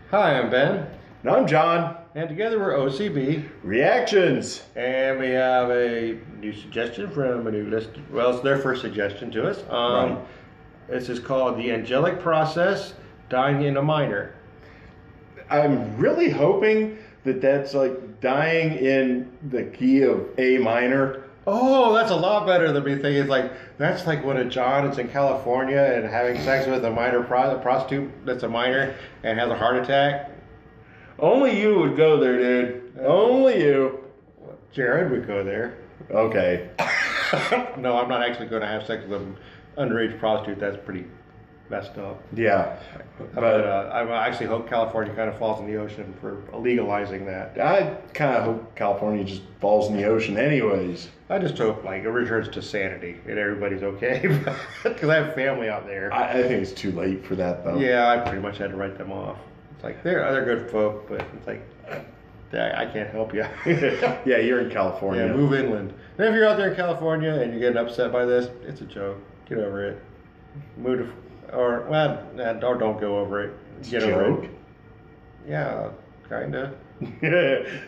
Hi, I'm Ben. And I'm John. And together we're OCB. Reactions. And we have a new suggestion from a new list. Well, it's their first suggestion to us. Right. This is called The Angelic Process, Dying in a Minor. I'm really hoping that that's like dying in the key of A minor. Oh, that's a lot better than me thinking. That's like when a John is in California and having sex with a minor prostitute that's a minor and has a heart attack. Only you would go there, dude. Only you. Jared would go there. Okay. No, I'm not actually going to have sex with an underage prostitute. That's pretty messed up. Yeah. But I actually hope California kind of falls in the ocean for legalizing that. I kind of hope California just falls in the ocean anyways. I just hope it returns to sanity and everybody's okay. Because I have family out there. I think it's too late for that, though. Yeah, I pretty much had to write them off. It's like, they're good folk, but it's like, I can't help you. Yeah, you're in California. Yeah, move inland. And if you're out there in California and you're getting upset by this, it's a joke. Get over it. Move to... Or don't go over it. Get over it. Yeah, kinda.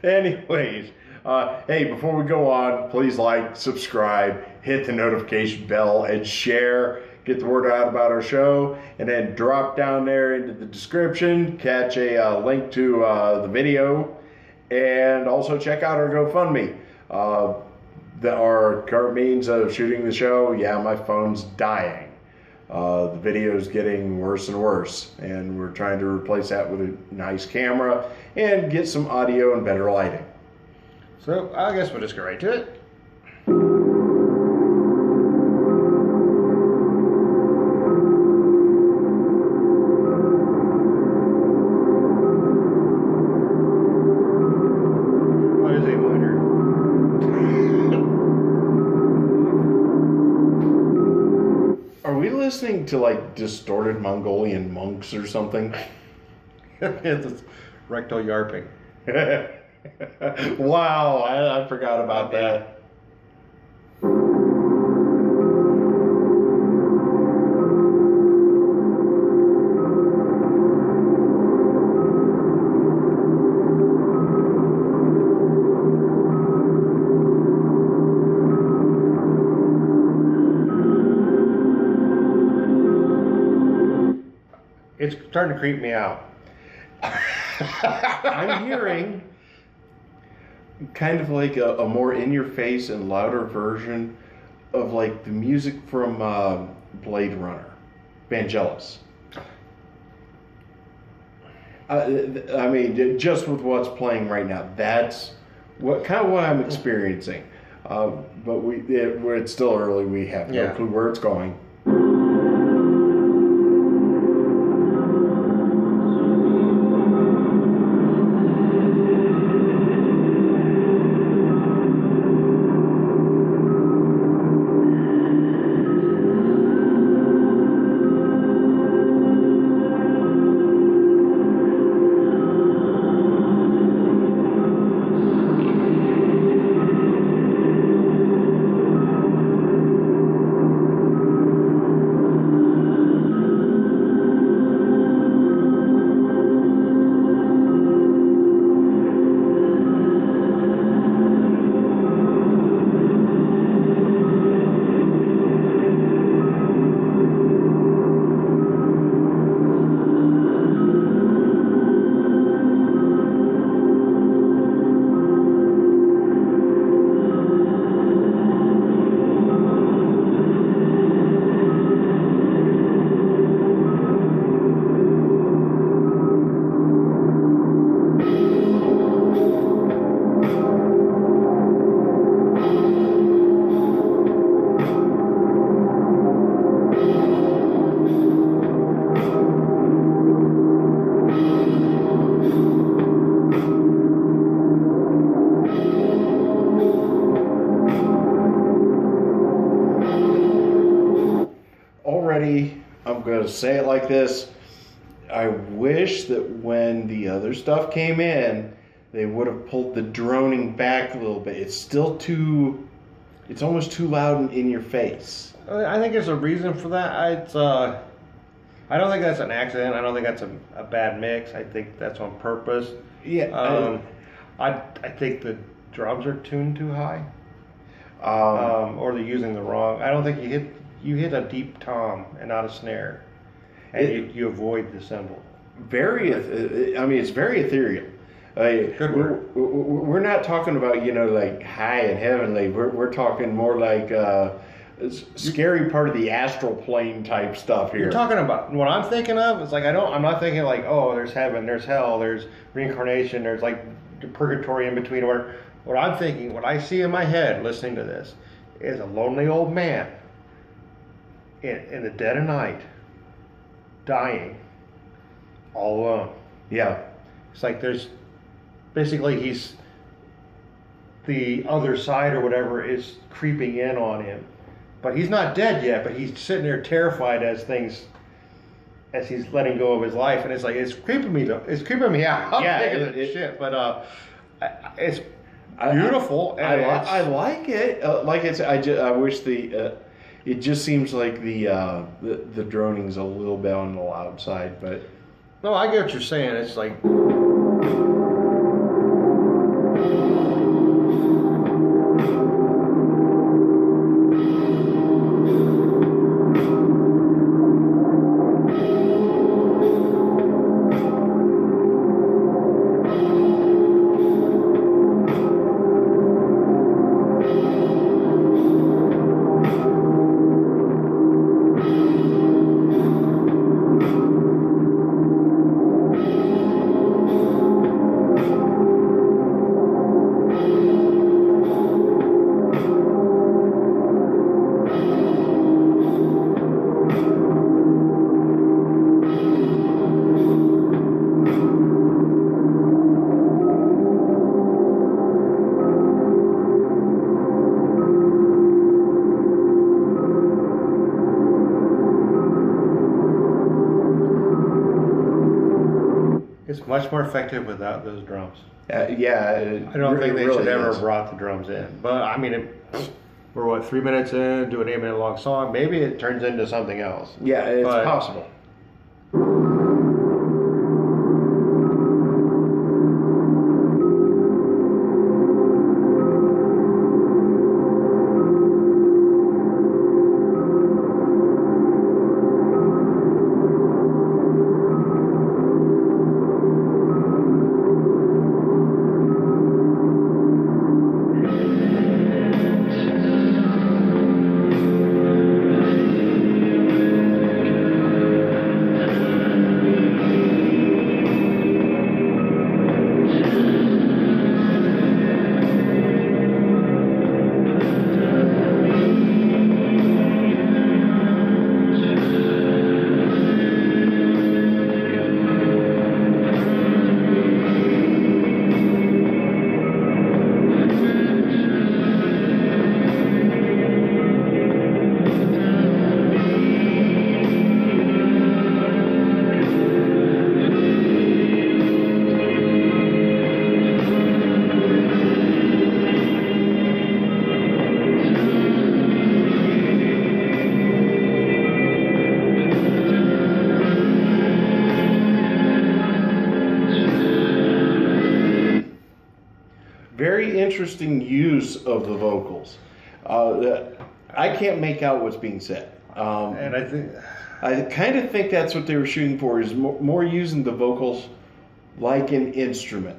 Anyways, hey, before we go on, please like, subscribe, hit the notification bell, and share. Get the word out about our show, and then drop down there into the description, catch a link to the video, and also check out our GoFundMe. Our current means of shooting the show, yeah, my phone's dying. The video's getting worse and worse, and we're trying to replace that with a nice camera and get some audio and better lighting. So I guess we'll just go right to it. What is a minor? Are we listening to like distorted Mongolian monks or something? It's rectal yarping. Wow, I forgot about that. It's starting to creep me out. I'm hearing kind of like a more in-your-face and louder version of like the music from Blade Runner, Vangelis. I mean, just with what's playing right now, that's what I'm experiencing. But it's still early. We have no clue where it's going. I'm going to say it like this. I wish that when the other stuff came in, they would have pulled the droning back a little bit. It's still too, it's almost too loud and in your face. I think there's a reason for that. I don't think that's an accident. I don't think that's a bad mix. I think that's on purpose. Yeah. I think the drums are tuned too high, or they're using the wrong. I don't think you hit a deep tom and not a snare, and you avoid the cymbal. It's very ethereal. Good word. We're not talking about like high and heavenly. We're talking more like scary part of the astral plane type stuff here. You're talking about what I'm thinking of. It's like I'm not thinking like, oh, there's heaven, there's hell, there's reincarnation, there's like purgatory in between. What I'm thinking, what I see in my head listening to this, is a lonely old man in the dead of night, dying, all alone. Yeah. It's like he's the other side or whatever is creeping in on him. But he's not dead yet, but he's sitting there terrified as he's letting go of his life, and it's like it's creeping me out. Yeah, shit. But it's beautiful. I like it. I wish it just seems like the droning's a little bit on the loud side, but no, I get what you're saying. It's like. It's much more effective without those drums. Yeah. I don't think they really should ever is. have brought the drums in. But I mean, we're 3 minutes in, do an 8-minute long song. Maybe it turns into something else. Yeah, it's possible. Very interesting use of the vocals. I can't make out what's being said. And I kind of think that's what they were shooting for, is more using the vocals like an instrument.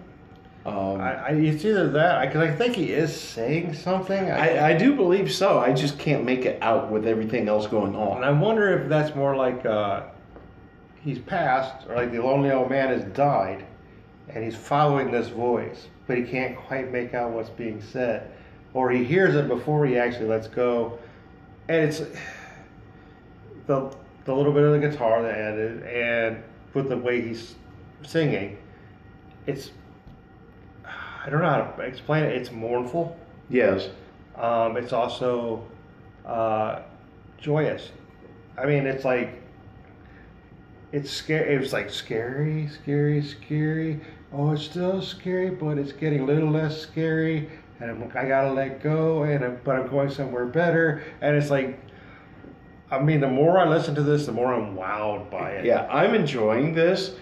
It's either that, because I think he is saying something. I do believe so. I just can't make it out with everything else going on. And I wonder if that's more like he's passed, or like the lonely old man has died, and he's following this voice, but he can't quite make out what's being said. Or he hears it before he actually lets go. And it's the little bit of the guitar they added, and with the way he's singing, it's, I don't know how to explain it. It's mournful. Yes. It's also joyous. I mean, it's like, it's scary. It was like scary, scary, scary. Oh, it's still scary, but it's getting a little less scary. And I gotta let go, but I'm going somewhere better. And it's like, I mean, the more I listen to this, the more I'm wowed by it. Yeah, I'm enjoying this.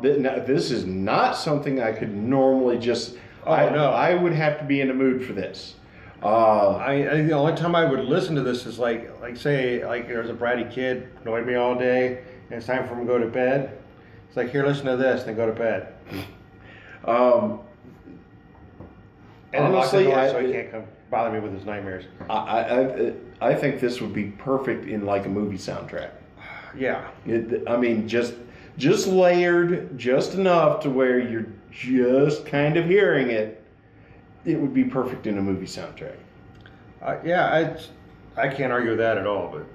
This is not something I could normally just. Oh, no. I would have to be in the mood for this. The only time I would listen to this is like say like there's a bratty kid annoyed me all day, and it's time for him to go to bed. It's like, here, listen to this, then go to bed. And honestly, lock the door so he can't come bother me with his nightmares. I think this would be perfect in like a movie soundtrack. Yeah. I mean, just layered just enough to where you're just kind of hearing it. It would be perfect in a movie soundtrack. Yeah, I can't argue with that at all. But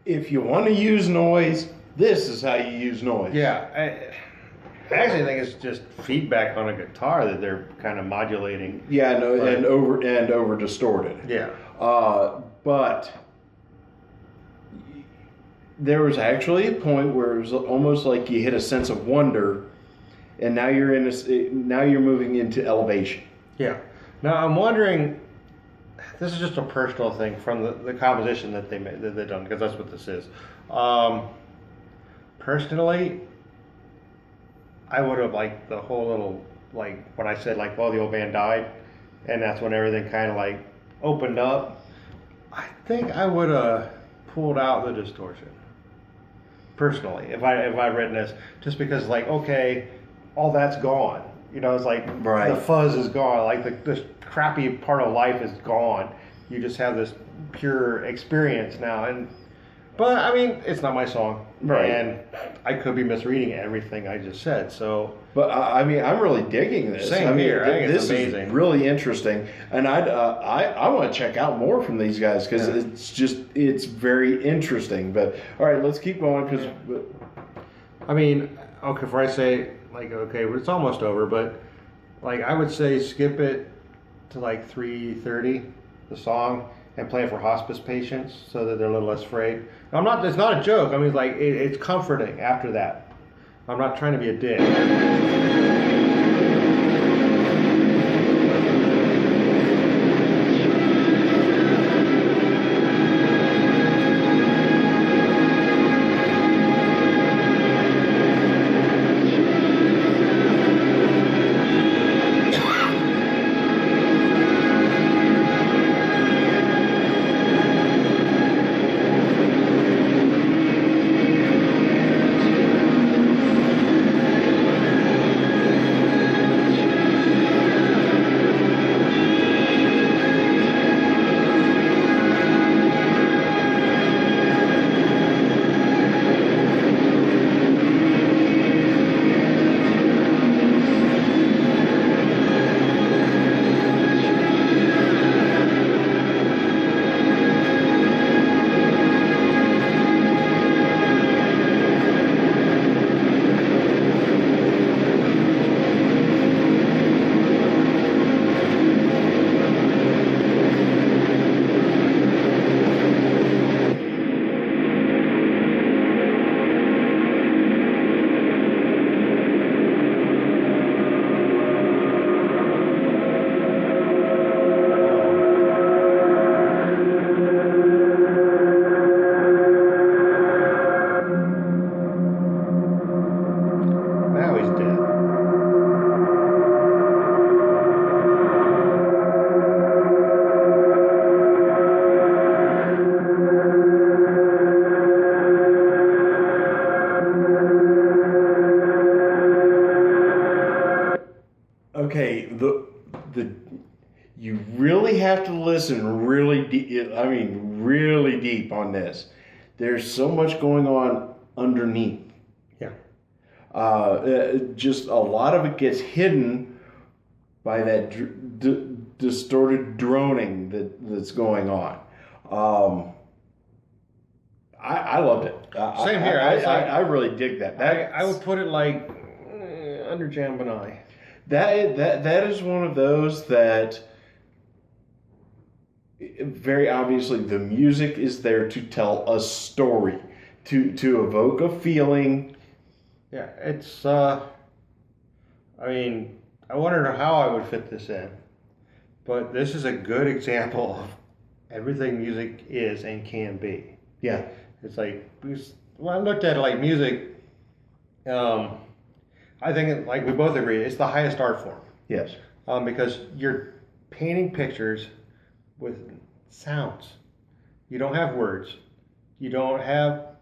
If you want to use noise, this is how you use noise. yeah, I actually think it's just feedback on a guitar that they're kind of modulating. Yeah, no, and over distorted. Yeah. But there was actually a point where it was almost like you hit a sense of wonder, and now you're moving into elevation. Yeah. Now I'm wondering. This is just a personal thing from the composition that they've done, because that's what this is. Personally, I would have liked the whole little, like when I said like, well, the old man died, and that's when everything kind of like opened up. I think I would have pulled out the distortion. Personally, if I'd written this, just because like, okay, all that's gone. You know, it's like right. The fuzz is gone. Like this crappy part of life is gone. You just have this pure experience now. But I mean, it's not my song, right? And I could be misreading everything I just said. So, but I mean, I'm really digging this. Same here. I think this it's amazing. Is really interesting, and I want to check out more from these guys because it's very interesting. But all right, let's keep going because. I mean, okay, before I say like, okay, well, it's almost over, but like I would say skip it to like 3:30, the song, and play it for hospice patients so that they're a little less afraid. It's not a joke. I mean, like it's comforting after that. I'm not trying to be a dick. okay, the you really have to listen really deep. I mean, really deep on this. There's so much going on underneath. Yeah. Just a lot of it gets hidden by that distorted droning that's going on. I loved it. Same here. I really dig that. I would put it like under Jam and I. That is one of those that very obviously the music is there to tell a story, to evoke a feeling. Yeah, it's I mean, I wondered how I would fit this in, but this is a good example of everything music is and can be. Yeah. It's like, when I looked at it like music, I think, like we both agree, it's the highest art form. Yes. Because you're painting pictures with sounds. You don't have words. You don't have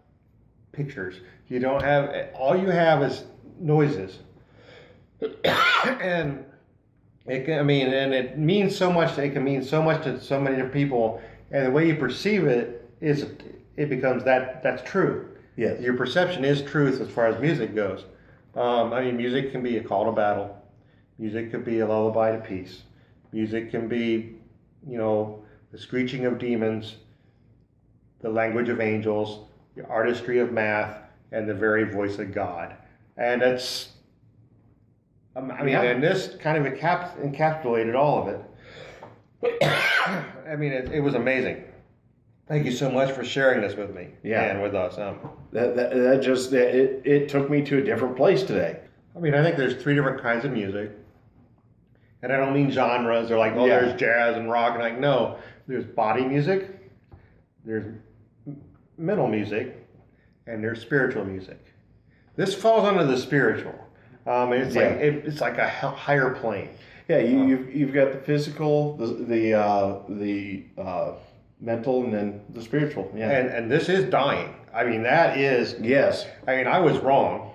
pictures. You don't have, all you have is noises. And it can, and it means so much, it can mean so much to so many different people, and the way you perceive it is, it becomes that's truth. Yes. Your perception is truth as far as music goes. Music can be a call to battle. Music could be a lullaby to peace. Music can be, the screeching of demons, the language of angels, the artistry of math, and the very voice of God. And it's, and this kind of encapsulated all of it. It was amazing. Thank you so much for sharing this with me and with us. It took me to a different place today. I think there's 3 different kinds of music. And I don't mean genres or like, there's jazz and rock. And no, there's body music, there's mental music, and there's spiritual music. This falls under the spiritual. It's like a higher plane. Yeah, you've got the physical, the mental, and then the spiritual. Yeah, and this is dying. That is. Yes. I was wrong.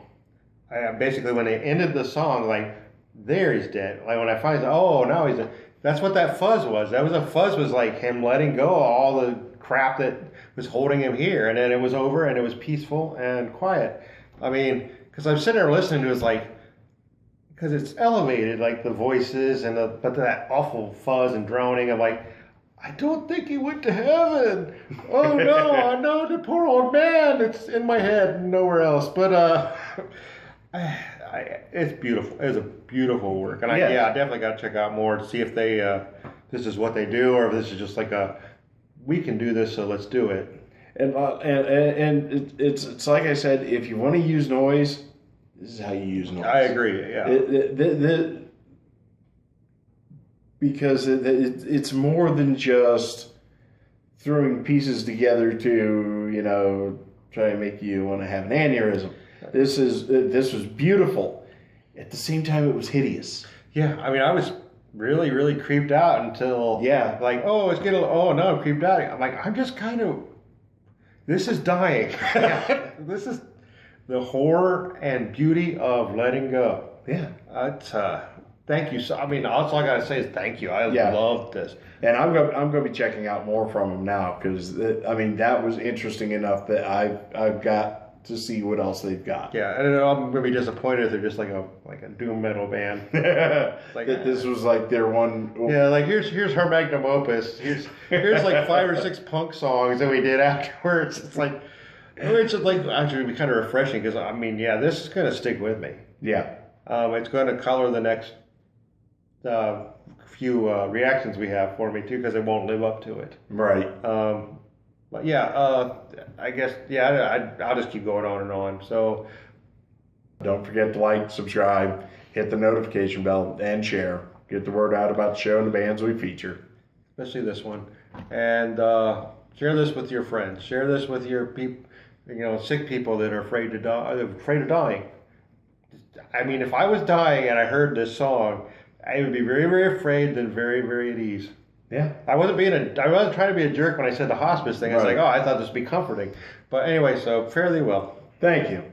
Basically, when they ended the song, like, there he's dead. Like when I finally said, oh, now he's dead. That's what that fuzz was. Fuzz was like him letting go of all the crap that was holding him here, and then it was over, and it was peaceful and quiet. Because I'm sitting there listening to it, because it's elevated, like the voices but that awful fuzz and droning. I'm like, I don't think he went to heaven. Oh no, I know the poor old man. It's in my head and nowhere else. But it's beautiful. It's a beautiful work, and I definitely got to check out more to see if they this is what they do, or if this is just like we can do this, so let's do it. And it's like I said, if you want to use noise, this is how you use noise. I agree. Yeah. Because it's more than just throwing pieces together to try to make you want to have an aneurysm. This was beautiful. At the same time, it was hideous. Yeah, I was really, really creeped out until like, oh, it's getting, oh no, I'm creeped out. I'm like, I'm just kind of, this is dying. This is the horror and beauty of letting go. Yeah, thank you. So, all I gotta say is thank you. I loved this, and I'm going to be checking out more from them now because that was interesting enough that I've got to see what else they've got. Yeah, and I'm gonna be disappointed if they're just like a doom metal band. Like this was like their one. Yeah, like here's her magnum opus. Here's like 5 or 6 punk songs that we did afterwards. It's like actually be kind of refreshing because this is gonna stick with me. Yeah. It's going to color the next few reactions we have for me too, because it won't live up to it. Right. But I guess I'll just keep going on and on. So don't forget to like, subscribe, hit the notification bell, and share. Get the word out about the show and the bands we feature, especially this one, and share this with your friends. Share this with your people, sick people that are afraid to die. Afraid of dying. If I was dying and I heard this song, I would be very, very afraid, then very, very at ease. Yeah. I wasn't trying to be a jerk when I said the hospice thing. I was like, oh, I thought this would be comforting. But anyway, so fairly well. Thank you.